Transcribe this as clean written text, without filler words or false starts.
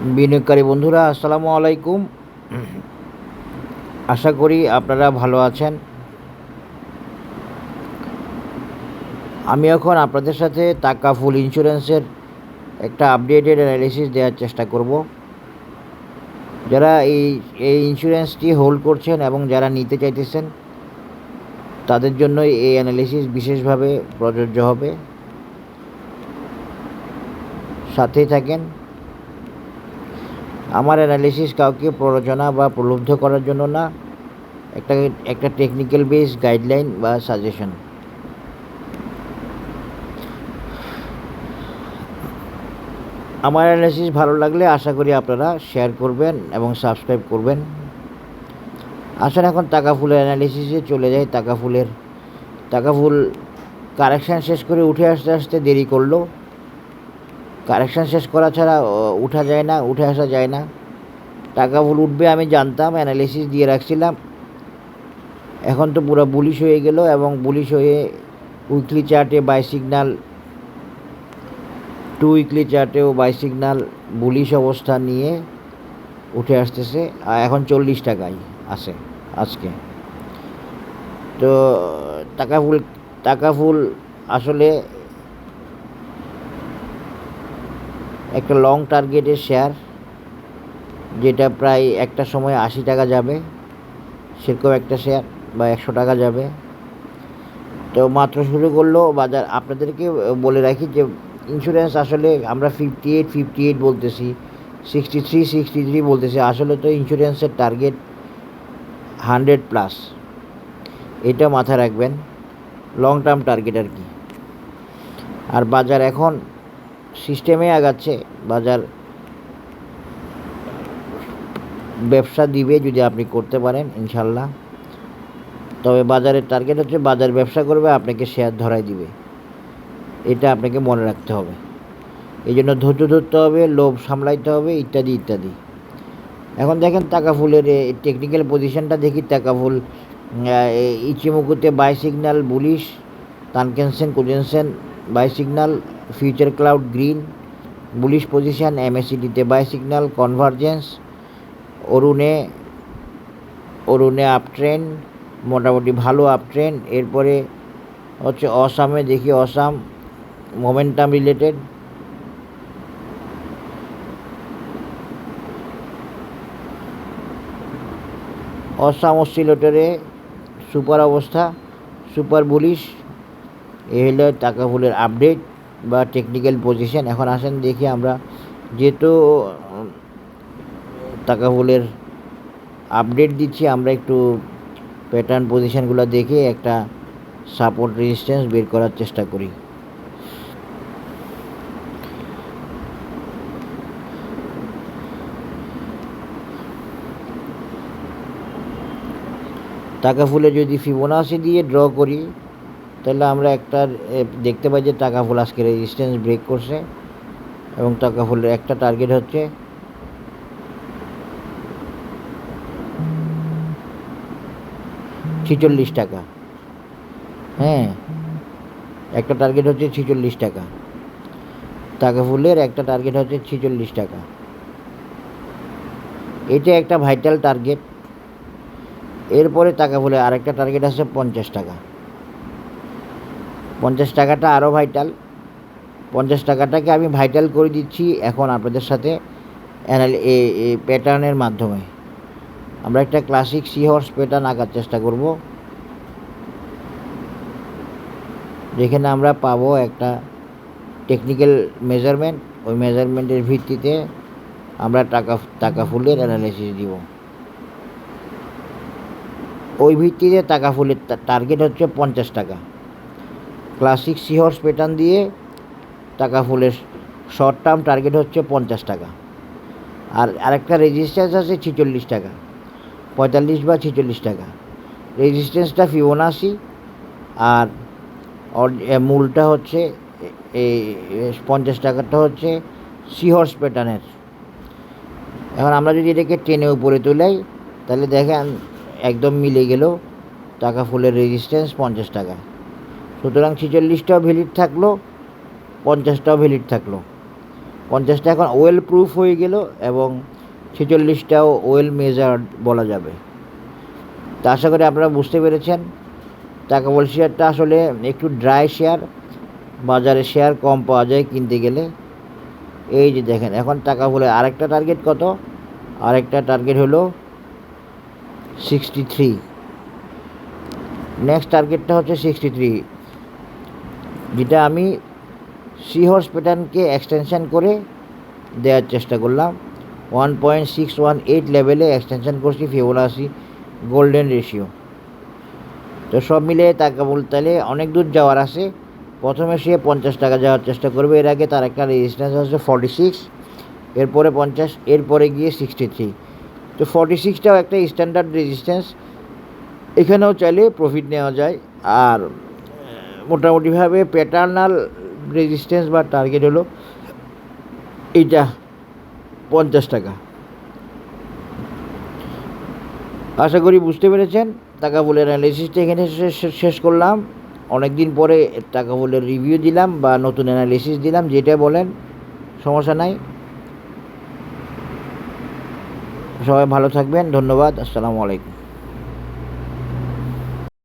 বিনিয়োগকারী বন্ধুরা আসসালামু আলাইকুম। আশা করি আপনারা ভালো আছেন। আমি এখন আপনাদের সাথে তাকাফুল ইন্স্যুরেন্সের একটা আপডেটেড অ্যানালিসিস দেওয়ার চেষ্টা করব। যারা এই ইন্স্যুরেন্সটি হোল্ড করছেন এবং যারা নিতে চাইতেছেন তাদের জন্য এই অ্যানালিসিস বিশেষভাবে প্রযোজ্য হবে। সাথেই থাকেন। আমার অ্যানালিসিস কাউকে প্ররোচনা বা প্রলুব্ধ করার জন্য না, একটা টেকনিক্যাল বেস গাইডলাইন বা সাজেশন। আমার অ্যানালিসিস ভালো লাগলে আশা করি আপনারা শেয়ার করবেন এবং সাবস্ক্রাইব করবেন। আসুন এখন তাকাফুলের অ্যানালিসিসে চলে যাই। তাকাফুল কারেকশান শেষ করে উঠে আসতে দেরি করলো। কারেকশান শেষ করা ছাড়া উঠে আসা যায় না। তাকাফুল উঠবে আমি জানতাম, অ্যানালিসিস দিয়ে রাখছিলাম। এখন তো পুরো বুলিশ হয়ে গেল এবং বুলিশ হয়ে উইকলি চার্টে বাই সিগন্যাল, 2 উইকলি চার্টেও বাই সিগন্যাল বুলিশ অবস্থা নিয়ে উঠে আসতেছে। আর এখন 40 টাকায় আছে আজকে। তো তাকাফুল আসলে একটা লং টার্গেটের শেয়ার, যেটা প্রায় একটা সময় 80 টাকা যাবে, সেরকম একটা শেয়ার বা 100 টাকা যাবে। তো মাত্র শুরু করলো বাজার। আপনাদেরকে বলে রাখি যে ইন্স্যুরেন্স আসলে আমরা 58 বলতেছি, 63 বলতেছি। আসলে তো ইন্স্যুরেন্সের টার্গেট 100+। এটা মাথায় রাখবেন, লং টার্ম টার্গেট আর কি। আর বাজার এখন সিস্টেমে আগাচ্ছে। বাজার ব্যবসা দিবে যদি আপনি করতে পারেন ইনশাল্লাহ। তবে বাজারের টার্গেট হচ্ছে বাজার ব্যবসা করবে, আপনাকে শেয়ার ধরাই দিবে। এটা আপনাকে মনে রাখতে হবে। এই জন্য ধৈর্য ধরতে হবে, লোভ সামলাইতে হবে, ইত্যাদি ইত্যাদি। এখন দেখেন তাকাফুলের টেকনিক্যাল পজিশনটা দেখি। তাকাফুল ইচিমুকুতে বাই সিগন্যাল বুলিশ, তানকেনসেন কোজেনসেন buy signal, future cloud green bullish position, এমএসিডিতে বাই সিগন্যাল, কনভার্জেন্স, অরুণে আপট্রেন্ড, মোটামুটি ভালো আপট্রেন্ড। এরপরে হচ্ছে অসামে দেখি, অসাম মোমেন্টাম রিলেটেড, অসাম অসিলেটরে সুপার অবস্থা, সুপার বুলিশ। এ হলো তাকাফুলের আপডেট বা টেকনিক্যাল পজিশন। এখন আসেন দেখি আমরা, যেহেতু তাকাফুলের আপডেট দিচ্ছি, আমরা একটু প্যাটার্ন পজিশনগুলো দেখে একটা সাপোর্ট রেজিস্ট্যান্স বের করার চেষ্টা করি। তাকাফুলে যদি ফিবোনাচি দিয়ে ড্র করি তাহলে আমরা একটা দেখতে পাই যে তাকাফুল আজকে রেজিস্ট্যান্স ব্রেক করছে এবং তাকাফুলের একটা টার্গেট হচ্ছে 46 টাকা। হ্যাঁ, একটা টার্গেট হচ্ছে 46 টাকা। তাকাফুলের একটা টার্গেট হচ্ছে 46 টাকা। এটা একটা ভাইটাল টার্গেট। এরপরে তাকাফুলে আরেকটা টার্গেট আছে 50 টাকা। 50 টাকাটা আরও ভাইটাল। 50 টাকাটাকে আমি ভাইটাল করে দিচ্ছি এখন আপনাদের সাথে প্যাটার্নের মাধ্যমে। আমরা একটা ক্লাসিক সি হর্স প্যাটার্ন আঁকার চেষ্টা করব, যেখানে আমরা পাবো একটা টেকনিক্যাল মেজারমেন্ট। ওই মেজারমেন্টের ভিত্তিতে আমরা তাকাফুলের অ্যানালাইসিস দিব। ওই ভিত্তিতে তাকাফুলের টার্গেট হচ্ছে 50 টাকা। ক্লাসিক সি হর্স প্যাটার্ন দিয়ে তাকাফুলের শর্ট টার্ম টার্গেট হচ্ছে 50 টাকা। আর আরেকটা রেজিস্ট্যান্স আছে 46 টাকা, 45 বা 46 টাকা। রেজিস্ট্যান্সটা ফিবোনাচি আর মূলটা হচ্ছে এই 50 টাকাটা হচ্ছে সি হর্স প্যাটার্নের। এখন আমরা যদি এটাকে টেনে উপরে তোলাই তাহলে দেখেন একদম মিলে গেল তাকাফুলের রেজিস্ট্যান্স 50 টাকা। সুতরাং 46টাও ভ্যালিড থাকলো, 50টাও ভ্যালিড থাকলো। 50টা এখন ওয়েল প্রুফ হয়ে গেল এবং 46টাও ওয়েল মেজার্ড বলা যাবে। তা আশা করি আপনারা বুঝতে পেরেছেন। টাকাফুল শেয়ারটা আসলে একটু ড্রাই শেয়ার, বাজারে শেয়ার কম পাওয়া যায় কিনতে গেলে। এই যে দেখেন এখন টাকাফুলের আরেকটা টার্গেট কত, আরেকটা টার্গেট হলো 63, নেক্সট টার্গেটটা হচ্ছে 63, যেটা আমি সি হর্স প্যাটার্নকে এক্সটেনশন করে দেওয়ার চেষ্টা করলাম। 1.618 লেভেলে এক্সটেনশন করছি ফিবোনাচি গোল্ডেন রেশিও। তো সব মিলে টাকাফুল তাহলে অনেক দূর যাওয়ার আছে। প্রথমে সে 50 টাকা যাওয়ার চেষ্টা করবে, এর আগে তার একটা রেজিস্ট্যান্স হচ্ছে 46, এরপরে 50, এরপরে গিয়ে 63। তো 46টাও একটা স্ট্যান্ডার্ড রেজিস্ট্যান্স, এখানেও চাইলে প্রফিট নেওয়া যায়। আর মোটামুটিভাবে প্যাটার্নাল রেজিস্ট্যান্স বা টার্গেট হলো এইটা 50 টাকা। আশা করি বুঝতে পেরেছেন। টাকাফুলের অ্যানালিসিসটা এখানে শেষ করলাম। অনেক দিন পরে টাকাফুলের রিভিউ দিলাম বা নতুন অ্যানালিসিস দিলাম, যেটা বলেন সমস্যা নাই। সবাই ভালো থাকবেন, ধন্যবাদ, আসসালামু আলাইকুম।